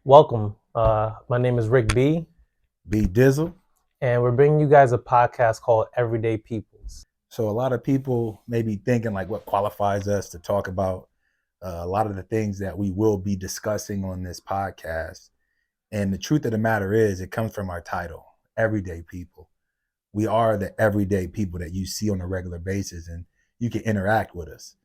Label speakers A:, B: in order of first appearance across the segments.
A: Welcome. My name is Rick B,
B: B Dizzle.
A: and we're bringing you guys a podcast called Everyday Peoples.
B: So a lot of people may be thinking like what qualifies us to talk about a lot of the things that we will be discussing on this podcast. And the truth of the matter is it comes from our title, Everyday People. We are the everyday people that you see on a regular basis and you can interact with us.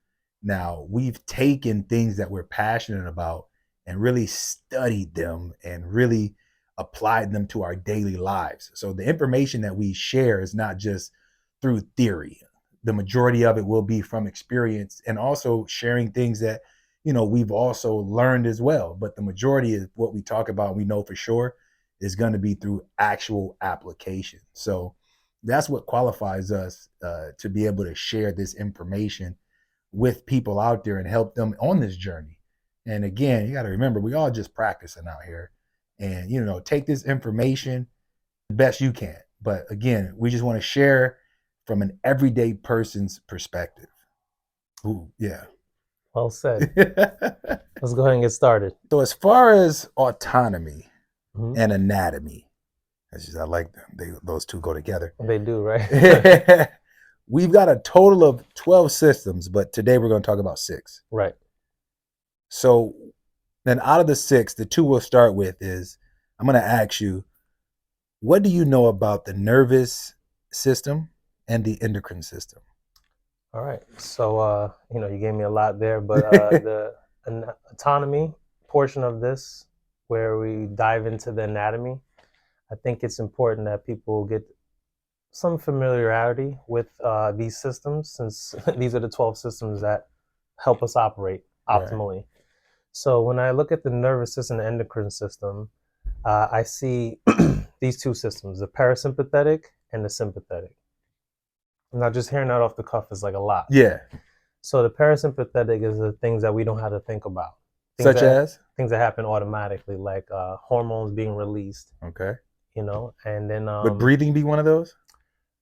B: Now, we've taken things that we're passionate about and really studied them and really applied them to our daily lives. So the information that we share is not just through theory. The majority of it will be from experience and also sharing things that, we've also learned as well. But the majority of what we talk about, we know for sure, is going to be through actual application. So that's what qualifies us to be able to share this information with people out there and help them on this journey. And again, you got to remember, we all just practicing out here and, take this information the best you can. But again, we just want to share from an everyday person's perspective. Ooh, yeah.
A: Well said. Let's go ahead and get started.
B: So as far as autonomy
A: Mhm.
B: and anatomy, I like them. Those two go together.
A: They do, right?
B: We've got a total of 12 systems, but today we're going to talk about 6.
A: Right.
B: So then out of the 6, the 2 we'll start with is I'm going to ask you, what do you know about the nervous system and the endocrine system?
A: All right. So, you gave me a lot there, but the autonomy portion of this, where we dive into the anatomy, I think it's important that people get some familiarity with these systems, since these are the 12 systems that help us operate optimally. Right. So when I look at the nervous system and endocrine system, I see these two systems, the parasympathetic and the sympathetic. Now, just hearing that off the cuff is like a lot.
B: Yeah.
A: So the parasympathetic is the things that we don't have to think about.
B: Such as?
A: Things that happen automatically, like hormones being released.
B: Okay.
A: And then...
B: Would breathing be one of those?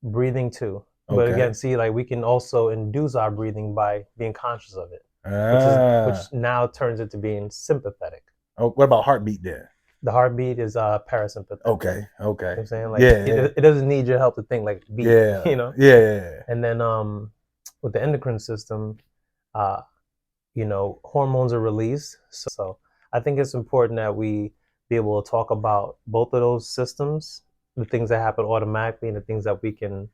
A: Breathing too.
B: Okay.
A: But again, see, like we can also induce our breathing by being conscious of it, which now turns into being sympathetic.
B: Oh, what about heartbeat then?
A: The heartbeat is parasympathetic.
B: Okay.
A: You know what I'm saying? Like,
B: yeah.
A: It doesn't need your help to think, like beat,
B: Yeah.
A: Yeah. And then with the endocrine system, hormones are released. So I think it's important that we be able to talk about both of those systems, the things that happen automatically and the things that we can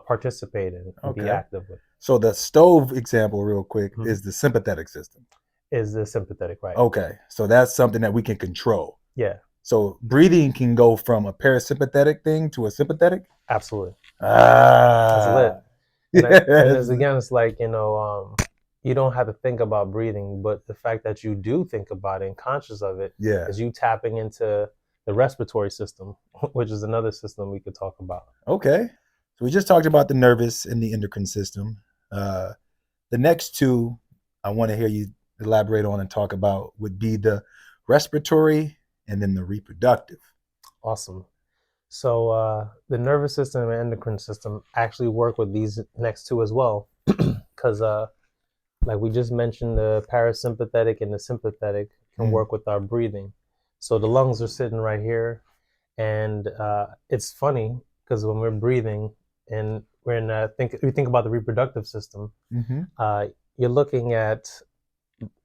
A: participate in and be active with.
B: So the stove example, real quick, is the sympathetic system.
A: Is the sympathetic, right?
B: Okay. So that's something that we can control.
A: Yeah.
B: So breathing can go from a parasympathetic thing to a sympathetic?
A: Absolutely.
B: That's
A: lit. And again, it's like, you don't have to think about breathing, but the fact that you do think about it and conscious of it is you tapping into the respiratory system, which is another system we could talk about.
B: Okay. So we just talked about the nervous and the endocrine system. The next 2 I want to hear you elaborate on and talk about would be the respiratory and then the reproductive.
A: Awesome. So the nervous system and endocrine system actually work with these next 2 as well, because like we just mentioned, the parasympathetic and the sympathetic can work with our breathing. So the lungs are sitting right here, and it's funny because when we're breathing and we're in we think about the reproductive system, you're looking at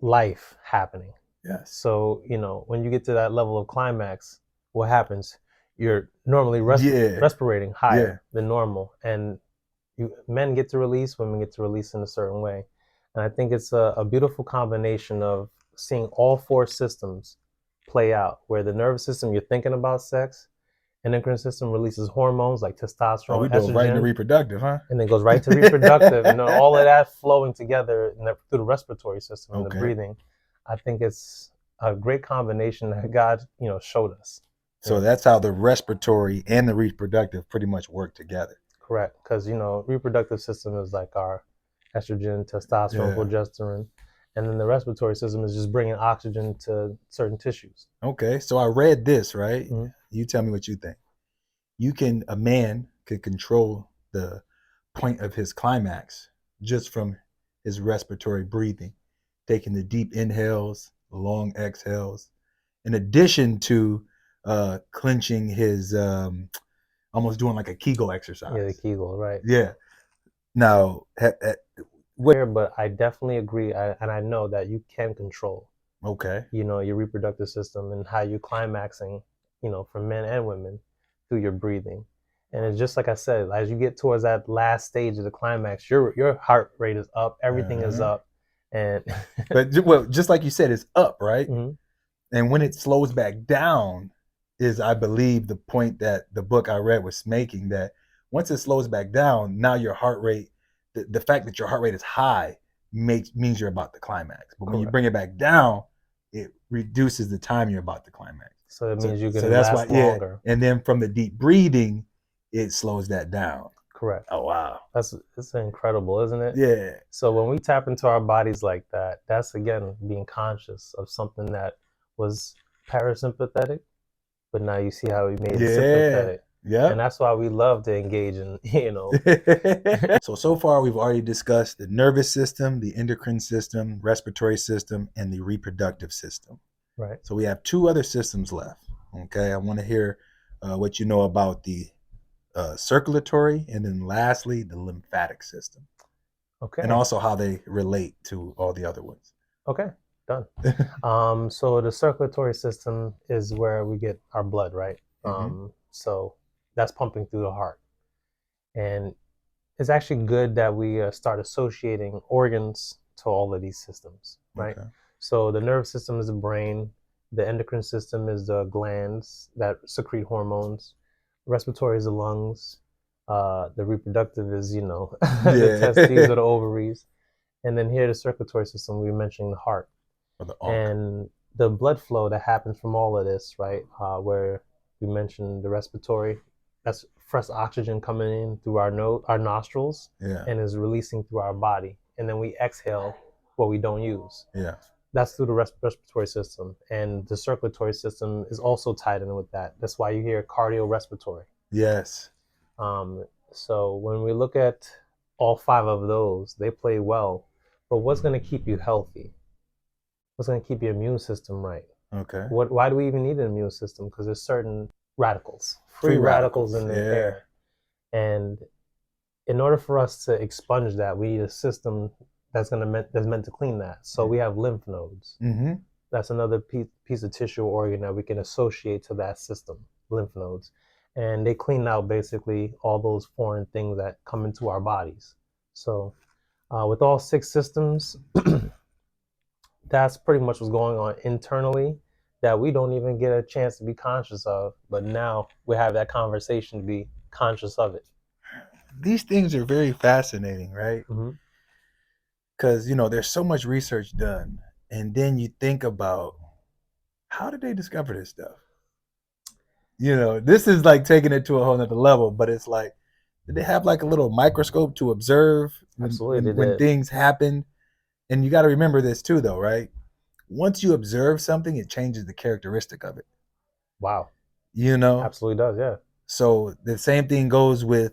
A: life happening.
B: Yes.
A: So when you get to that level of climax, what happens? You're normally respirating higher than normal, and men get to release, women get to release in a certain way. And I think it's a beautiful combination of seeing all 4 systems play out, where the nervous system, you're thinking about sex, endocrine system releases hormones like testosterone,
B: we go right into reproductive, huh?
A: And then goes right to reproductive, and all of that flowing together through the respiratory system and the breathing. I think it's a great combination that God, showed us.
B: So that's how the respiratory and the reproductive pretty much work together.
A: Correct, because reproductive system is like our estrogen, testosterone, progesterone, and then the respiratory system is just bringing oxygen to certain tissues.
B: Okay, so I read this, right? You tell me what you think. A man could control the point of his climax just from his respiratory breathing, taking the deep inhales, the long exhales, in addition to clenching his almost doing like a Kegel exercise.
A: Yeah, the Kegel, right?
B: Yeah. Now,
A: But I definitely agree, and I know that you can control,
B: okay,
A: your reproductive system and how you climaxing, for men and women through your breathing. And it's just like I said, as you get towards that last stage of the climax, your heart rate is up, everything is up, and
B: but well, just like you said, it's up, right?
A: Mhm.
B: And when it slows back down, is I believe the point that the book I read was making, that once it slows back down, now your heart rate, the fact that your heart rate is high means you're about to climax. But when you
A: Correct.
B: bring it back down, it reduces the time you're about to climax.
A: So it means you can
B: that's
A: last
B: why,
A: longer.
B: And then from the deep breathing, it slows that down.
A: Correct.
B: Oh wow,
A: it's incredible, isn't it?
B: Yeah.
A: So when we tap into our bodies like that, that's again being conscious of something that was parasympathetic, but now you see how we made it sympathetic.
B: Yeah.
A: And that's why we love to engage in,
B: So far we've already discussed the nervous system, the endocrine system, respiratory system, and the reproductive system.
A: Right.
B: So we have 2 other systems left. Okay. I want to hear what you know about the circulatory, and then lastly, the lymphatic system.
A: Okay.
B: And also how they relate to all the other ones.
A: Okay. Done. So the circulatory system is where we get our blood, right? So that's pumping through the heart. And it's actually good that we start associating organs to all of these systems, right? Okay. So the nervous system is the brain. The endocrine system is the glands that secrete hormones. Respiratory is the lungs. The reproductive is, the testes or the ovaries. And then here, the circulatory system, we were mentioning the heart. And the blood flow that happens from all of this, right? Where we mentioned the respiratory, that's fresh oxygen coming in through our nostrils, and is releasing through our body. And then we exhale what we don't use. Yeah. That's through the respiratory system. And the circulatory system is also tied in with that. That's why you hear cardiorespiratory.
B: Yes.
A: So when we look at all 5 of those, they play well. But what's going to keep you healthy? What's going to keep your immune system right? Okay. Why do we even need an immune system? Because there's certain radicals, free radicals in the air. And in order for us to expunge that, we need a system that's meant to clean that. So we have lymph nodes. Mm-hmm. That's another piece of tissue or organ that we can associate to that system, lymph nodes. And they clean out basically all those foreign things that come into our bodies. So with all 6 systems, that's pretty much what's going on internally that we don't even get a chance to be conscious of. But now we have that conversation to be conscious of it.
B: These things are very fascinating, right? Because, there's so much research done. And then you think about, how did they discover this stuff? This is like taking it to a whole nother level, but it's like, did they have like a little microscope to observe when things happen? And you got to remember this too, though, right? Once you observe something, it changes the characteristic of it.
A: Wow. Absolutely does, yeah.
B: So the same thing goes with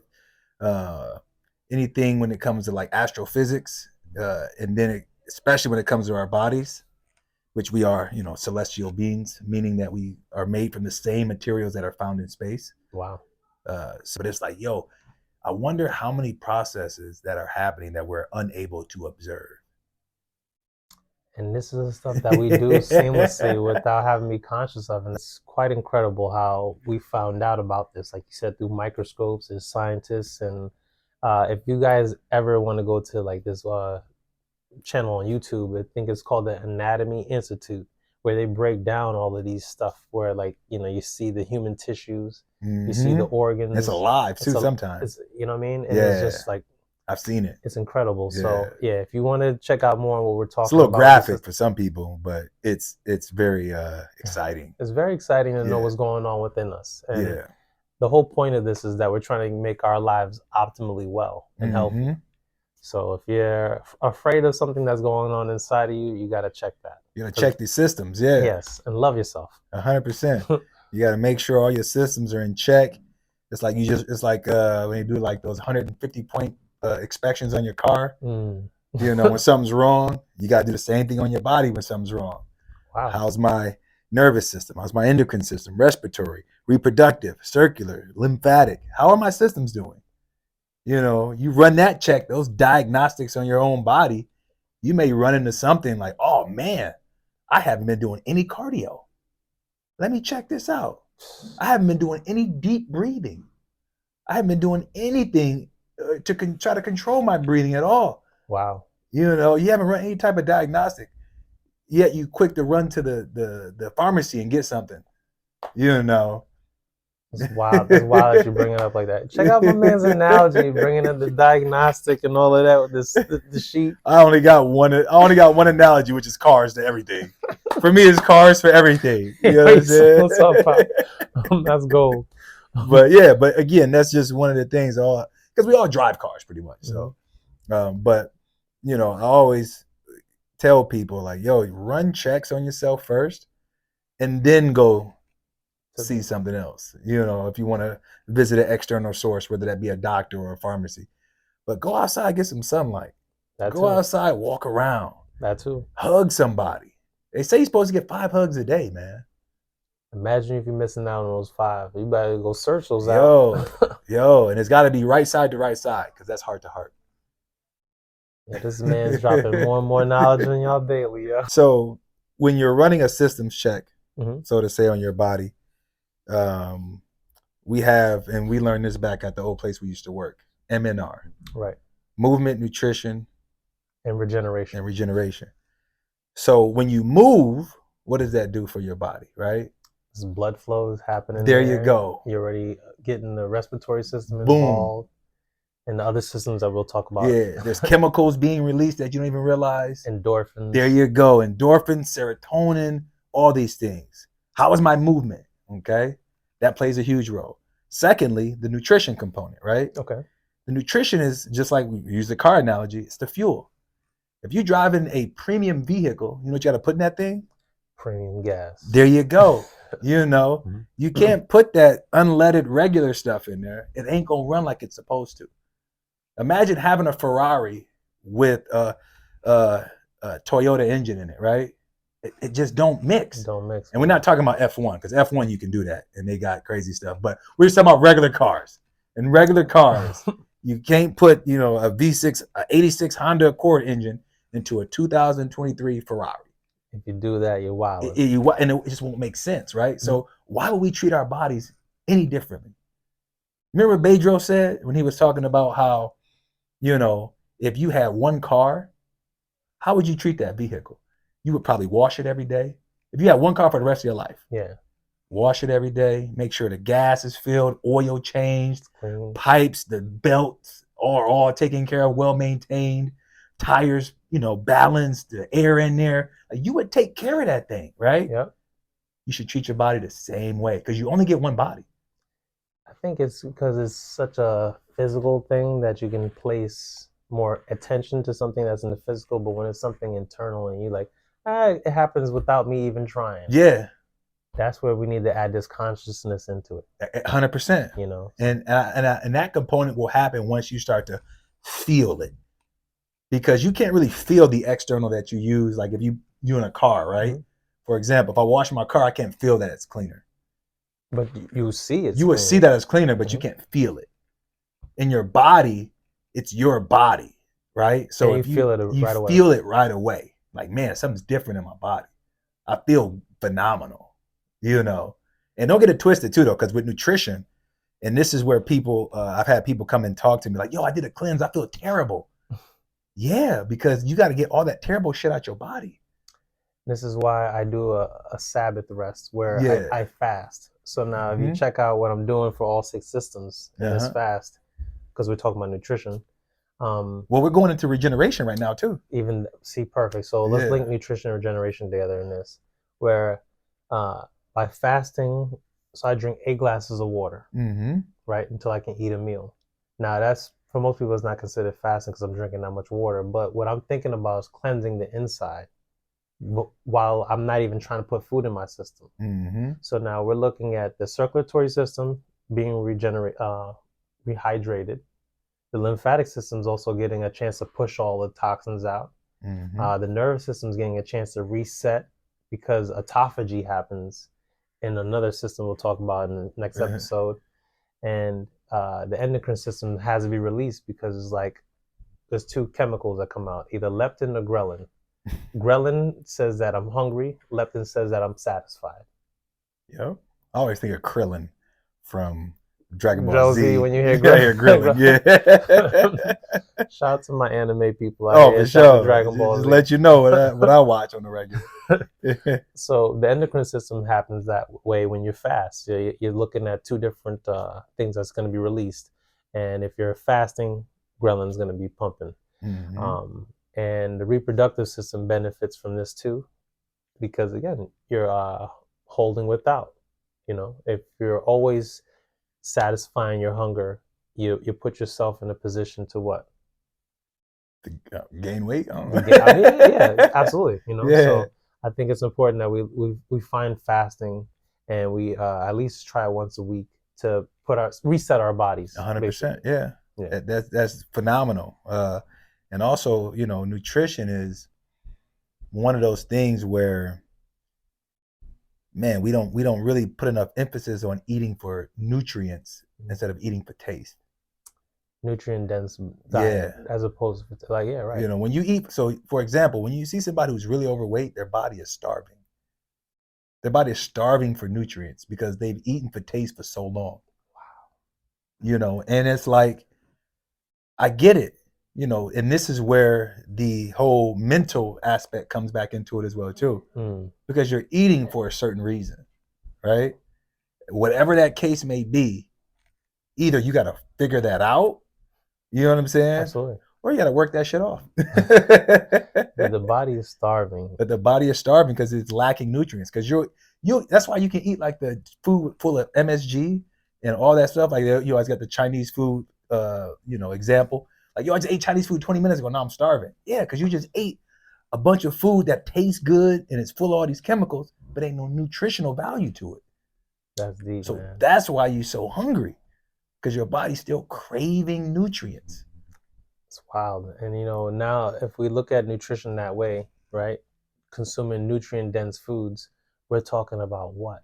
B: anything when it comes to like astrophysics, and then especially when it comes to our bodies, which we are, celestial beings, meaning that we are made from the same materials that are found in space.
A: Wow.
B: So it's like, I wonder how many processes that are happening that we're unable to observe.
A: And this is the stuff that we do seamlessly without having to be conscious of. And it's quite incredible how we found out about this, like you said, through microscopes as scientists. And if you guys ever want to go to like this channel on YouTube, I think it's called the Anatomy Institute, where they break down all of these stuff where you see the human tissues, you see the organs.
B: It's alive too sometimes.
A: You know what I mean? And it's just like,
B: I've seen it.
A: It's incredible. Yeah. So if you want to check out more on what we're talking about.
B: It's a little graphic for some people, but it's very exciting.
A: It's very exciting to know what's going on within us. And the whole point of this is that we're trying to make our lives optimally well and healthy. So if you're afraid of something that's going on inside of you, you got to check that.
B: You got to check these systems, Yes,
A: and love yourself.
B: 100%. You got to make sure all your systems are in check. It's like when you do like those 150-point inspections on your car. When something's wrong, you got to do the same thing on your body when something's wrong.
A: Wow.
B: How's my nervous system? How's my endocrine system? Respiratory, reproductive, circular, lymphatic? How are my systems doing? You know, you run that check, those diagnostics on your own body, you may run into something like, oh man, I haven't been doing any cardio. Let me check this out. I haven't been doing any deep breathing. I haven't been doing anything to try to control my breathing at all.
A: Wow.
B: You know, you haven't run any type of diagnostic, yet you quick to run to the pharmacy and get something. You know.
A: It's wild. It's wild that you bring it up like that. Check out my man's analogy, bringing up the diagnostic and all of that with this the sheet.
B: I only got one analogy, which is cars to everything. For me, it's cars for everything. You know what I'm saying?
A: What's up, Pop? That's gold.
B: But yeah, but again, that's just one of the things. Because we all drive cars pretty much. So, but you know, I always tell people like, yo, run checks on yourself first, and then go see something else. You know, if you want to visit an external source, whether that be a doctor or a pharmacy, but go outside, get some sunlight. Go outside, walk around.
A: That too.
B: Hug somebody. They say you're supposed to get 5 hugs a day, man.
A: Imagine if you're missing out on those 5. You better go search those out.
B: Yo, and it's got to be right side to right side because that's heart to heart.
A: Yeah, this man's dropping more and more knowledge on y'all daily, yeah.
B: So when you're running a systems check, so to say, on your body, we have, and we learned this back at the old place we used to work, MNR.
A: Right.
B: Movement, nutrition,
A: and regeneration.
B: So when you move, what does that do for your body, right?
A: This blood flow is happening.
B: There you go.
A: You're already getting the respiratory system involved. And the other systems that we'll talk about.
B: Yeah, there's chemicals being released that you don't even realize.
A: Endorphins.
B: There you go. Endorphins, serotonin, all these things. How is my movement? Okay. That plays a huge role. Secondly, the nutrition component, right?
A: Okay.
B: The nutrition is just like we use the car analogy, it's the fuel. If you're driving a premium vehicle, you know what you got to put in that thing?
A: Premium gas.
B: There you go. You know, you can't put that unleaded regular stuff in there. It ain't going to run like it's supposed to. Imagine having a Ferrari with a Toyota engine in it, right? It just don't mix.
A: Don't mix.
B: And we're not talking about F1, because F1 you can do that, and they got crazy stuff. But we're just talking about regular cars. In regular cars, you can't put, you know, a V6, a 86 Honda Accord engine into a 2023 Ferrari.
A: If you do that, you're wild.
B: And it just won't make sense, right? So why would we treat our bodies any differently? Remember what Bedro said when he was talking about how, you know, if you had one car, how would you treat that vehicle? You would probably wash it every day. If you had one car for the rest of your life, wash it every day, make sure the gas is filled, oil changed, pipes, the belts are all taken care of, well maintained, tires, you know, balanced, the air in there. Like, you would take care of that thing, right?
A: Yep.
B: You should treat your body the same way because you only get one body.
A: I think it's because it's such a physical thing that you can place more attention to something that's in the physical, but when it's something internal and you like, it happens without me even trying.
B: Yeah.
A: That's where we need to add this consciousness into it.
B: 100%.
A: You know,
B: and that component will happen once you start to feel it, because you can't really feel the external that you use. Like if you in a car, right? For example, if I wash my car, I can't feel that it's cleaner.
A: But you see it.
B: You would see that it's cleaner, but you can't feel it. In your body, it's your body, right? So if you feel it right away. Feel it right away. Like, man, something's different in my body. I feel phenomenal, you know. And don't get it twisted too, though, because with nutrition, and this is where people, I've had people come and talk to me like, yo, I did a cleanse, I feel terrible. Yeah, because you got to get all that terrible shit out your body.
A: This is why I do a Sabbath rest where I fast. So now if you check out what I'm doing for all 6 systems in this fast, because we're talking about nutrition.
B: Well, we're going into regeneration right now too.
A: Perfect. So let's link nutrition and regeneration together in this, where by fasting, so I drink 8 glasses of water, right, until I can eat a meal. Now that's, for most people, it's not considered fasting because I'm drinking that much water. But what I'm thinking about is cleansing the inside while I'm not even trying to put food in my system. So now we're looking at the circulatory system being rehydrated. The lymphatic system is also getting a chance to push all the toxins out. The nervous system is getting a chance to reset because autophagy happens in another system we'll talk about in the next episode, and the endocrine system has to be released because it's like there's two chemicals that come out, either leptin or ghrelin. Ghrelin says that I'm hungry. Leptin says that I'm satisfied.
B: Yep. I always think of Krillin from Dragon Ball
A: Josie,
B: Z.
A: when you hear
B: Krillin, yeah.
A: Shout out to my anime people.
B: For sure.
A: Dragon Ball
B: just
A: Z.
B: let you know what I watch on the regular.
A: So the endocrine system happens that way when you fast. You're looking at two different things that's going to be released, and if you're fasting, ghrelin is going to be pumping.
B: Mm-hmm.
A: And the reproductive system benefits from this too, because again, you're holding without. If you're always satisfying your hunger, you put yourself in a position to what?
B: To gain weight.
A: Yeah, absolutely.
B: Yeah.
A: So I think it's important that we find fasting, and we at least try once a week to reset our bodies.
B: 100%. Yeah. That's phenomenal. And also, nutrition is one of those things where, man, we don't really put enough emphasis on eating for nutrients instead of eating for taste.
A: Nutrient dense diet, as opposed to right.
B: When you eat, so for example, when you see somebody who's really overweight, their body is starving. Their body is starving for nutrients because they've eaten for taste for so long. Wow. And it's like, I get it, and this is where the whole mental aspect comes back into it as well too, because you're eating for a certain reason, right? Whatever that case may be, either you got to figure that out, you know what I'm saying?
A: Absolutely.
B: Or you got to work that shit off.
A: But the body is starving.
B: But the body is starving because it's lacking nutrients. Because that's why you can eat like the food full of MSG and all that stuff. Like you always got the Chinese food, example. Like, I just ate Chinese food 20 minutes ago. Now I'm starving. Yeah, because you just ate a bunch of food that tastes good and it's full of all these chemicals, but ain't no nutritional value to it.
A: That's deep,
B: so
A: man.
B: That's why you're so hungry, because your body's still craving nutrients.
A: It's wild. And now if we look at nutrition that way, right, consuming nutrient dense foods, we're talking about what?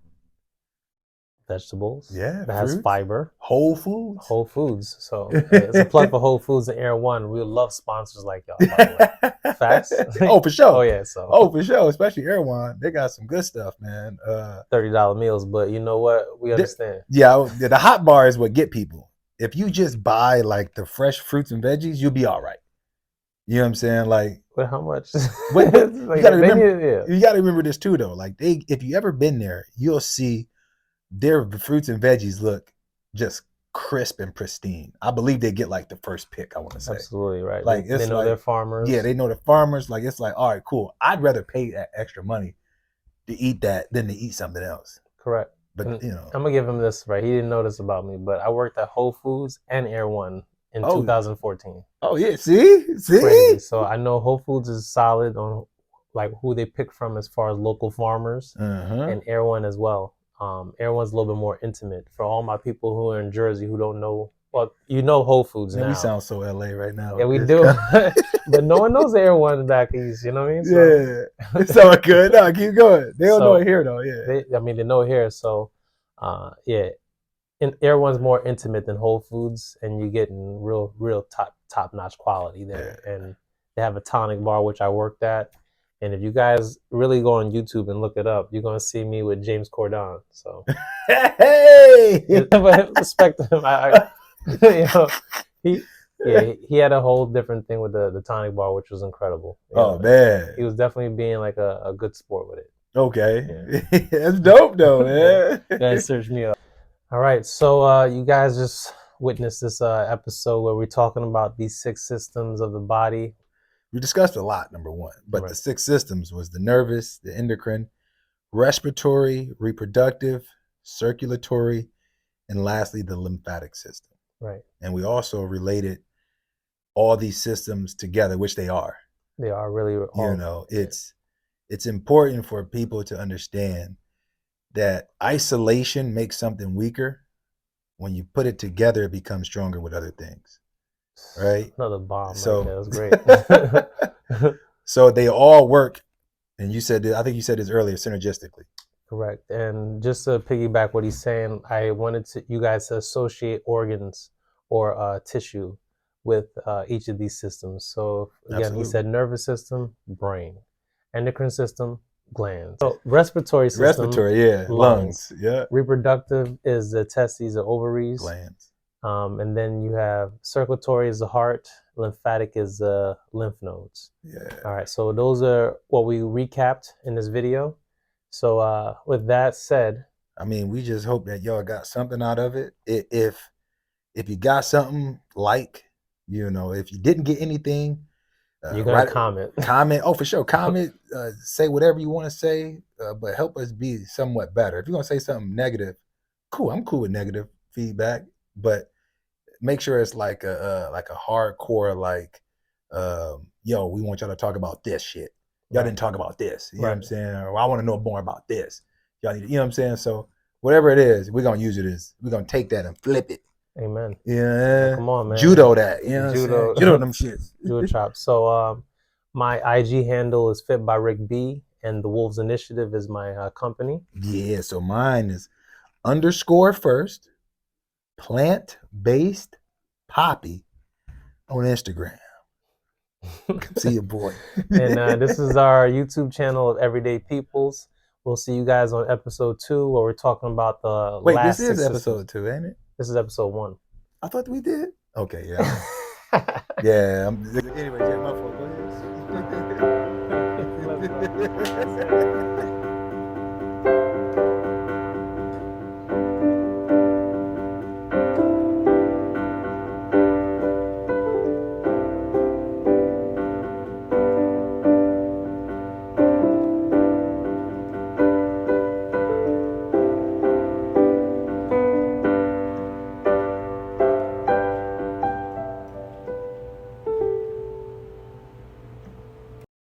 A: Vegetables.
B: Yeah.
A: That has fiber.
B: Whole foods.
A: So it's a plug for Whole Foods and Air One. We love sponsors like y'all, by the way. Facts?
B: Oh, for sure.
A: Oh, yeah.
B: For sure. Especially Air One. They got some good stuff, man.
A: $30 meals, but you know what? We understand.
B: The hot bar is what get people. If you just buy like the fresh fruits and veggies, you'll be all right. You know what I'm saying? Like,
A: but how much?
B: You gotta remember this too, though. Like, if you ever been there, you'll see their fruits and veggies look just crisp and pristine. I believe they get like the first pick, I want to say.
A: Absolutely, right.
B: Like,
A: they know their farmers.
B: Yeah, they know the farmers. Like, it's like, all right, cool. I'd rather pay that extra money to eat that than to eat something else.
A: Correct.
B: But
A: I'm gonna give him this, right? He didn't know this about me, but I worked at Whole Foods and Air One in 2014.
B: Oh yeah, see?
A: Crazy. So I know Whole Foods is solid on like who they pick from as far as local farmers, and Air One as well. Air One's a little bit more intimate. For all my people who are in Jersey who don't know, well, Whole Foods now.
B: We sound so LA right now.
A: Yeah, we do. But no one knows Air One back east, you know what I mean? So,
B: yeah. It's all good. No, keep going. They don't know it here, though. Yeah.
A: They know it here. So, Air One's more intimate than Whole Foods, and you're getting real top-notch quality there. Yeah. And they have a tonic bar, which I worked at. And if you guys really go on YouTube and look it up, you're going to see me with James Cordon. So,
B: hey!
A: But respect him. He had a whole different thing with the tonic bar, which was incredible.
B: Man.
A: He was definitely being like a good sport with it.
B: Okay. Yeah. That's dope, though, man.
A: You guys search me up. All right. So you guys just witnessed this episode where we're talking about these 6 systems of the body.
B: We discussed a lot, number one, but the 6 systems was the nervous, the endocrine, respiratory, reproductive, circulatory, and lastly, the lymphatic system.
A: Right.
B: And we also related all these systems together, which they are.
A: They are really.
B: It's important for people to understand that isolation makes something weaker. When you put it together, it becomes stronger with other things. Right?
A: Another bomb.
B: So
A: that was great.
B: So they all work And you said, I think you said this earlier, synergistically.
A: Correct. And just to piggyback what he's saying, I wanted you guys to associate organs or tissue with each of these systems. So again,
B: Absolutely.
A: he said nervous system, brain, endocrine system, glands. So respiratory system,
B: Respiratory, yeah, lungs, yeah.
A: Reproductive is the testes, the ovaries,
B: glands.
A: And then you have circulatory is the heart, lymphatic is the lymph nodes.
B: Yeah.
A: All right, so those are what we recapped in this video. So with that said,
B: I mean, we just hope that y'all got something out of it. If you got something, like, you know, if you didn't get anything,
A: you're gonna comment.
B: Oh, for sure, comment. Say whatever you want to say, but help us be somewhat better. If you're gonna say something negative, cool. I'm cool with negative feedback, but make sure it's like a hardcore, like, yo, we want y'all to talk about this shit. Y'all didn't talk about this. You know what I'm saying? Or I want to know more about this. Y'all need, you know what I'm saying? So whatever it is, we're gonna use it as, we're gonna take that and flip it.
A: Amen.
B: Yeah.
A: Come on, man.
B: Judo that. You know what I'm saying? Judo them shits.
A: Judo chops. So my IG handle is Fit by Rick B, and the Wolves Initiative is my company.
B: Yeah, so mine is _first plant-based poppy on Instagram. See your boy.
A: And this is our YouTube channel of Everyday Peoples. We'll see you guys on episode 2, where we're talking about the last.
B: Wait, this is episode 2, ain't it?
A: This is episode 1.
B: I thought we did. Okay, yeah. Yeah. Anyway, yeah, my fault. Go ahead.